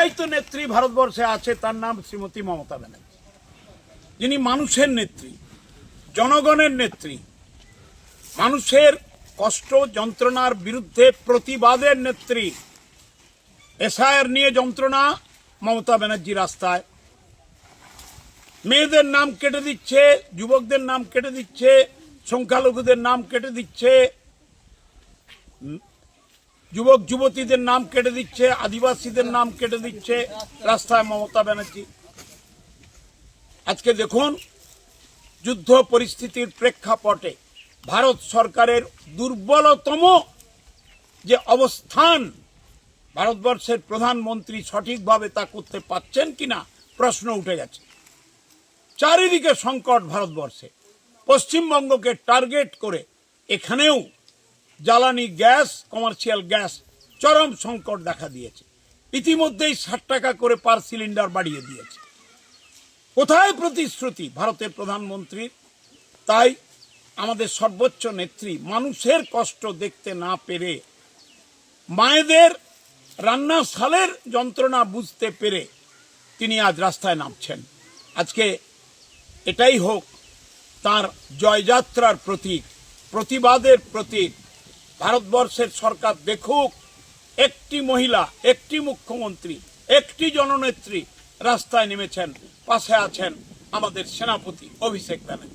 একটাই তো নেত্রী ভারতবর্ষে আছে, তার নাম শ্রীমতী মমতা ব্যানার্জি, যিনি মানুষের নেত্রী, জনগণের নেত্রী, মানুষের কষ্ট যন্ত্রণার বিরুদ্ধে প্রতিবাদের নেত্রী। এসআইআর নিয়ে যন্ত্রণা, মমতা ব্যানার্জি রাস্তায়। মেয়েদের নাম কেটে দিচ্ছে, যুবকদের নাম কেটে দিচ্ছে, সংখ্যালঘুদের নাম কেটে দিচ্ছে, যুবক যুবতীদের নাম কেটে দিচ্ছে, আদিবাসীদের নাম কেটে দিচ্ছে, রাস্তায় মমতা ব্যানার্জি। আজকে দেখুন, যুদ্ধ পরিস্থিতির প্রেক্ষাপটে ভারত সরকারের দুর্বলতম যে অবস্থান, ভারতবর্ষের প্রধানমন্ত্রী সঠিকভাবে তা করতে পারছেন কিনা প্রশ্ন উঠে গেছে। চারিদিকে সংকট ভারতবর্ষে, পশ্চিমবঙ্গকে টার্গেট করে এখানেও জ্বালানি গ্যাস, কমার্শিয়াল গ্যাস চরম সংকট দেখা দিয়েছে। ইতিমধ্যেই 60 টাকা করে পার সিলিন্ডার বাড়িয়ে দিয়েছে। কোথায় প্রতিশ্রুতি ভারতের প্রধানমন্ত্রীর? তাই আমাদের সর্বোচ্চ নেত্রী মানুষের কষ্ট দেখতে না পেরে, মায়েদের রান্নাশালের যন্ত্রণা বুঝতে পেরে তিনি আজ রাস্তায় নামছেন। আজকে এটাই হোক তার জয়যাত্রার প্রতীক, প্রতিবাদের প্রতীক। ভারতবর্ষের সরকার দেখুক, একটি মহিলা, একটি মুখ্যমন্ত্রী, একটি জননেত্রী রাস্তায় নেমেছেন, পাশে আছেন আমাদের সেনাপতি অভিষেক ব্যানার্জি।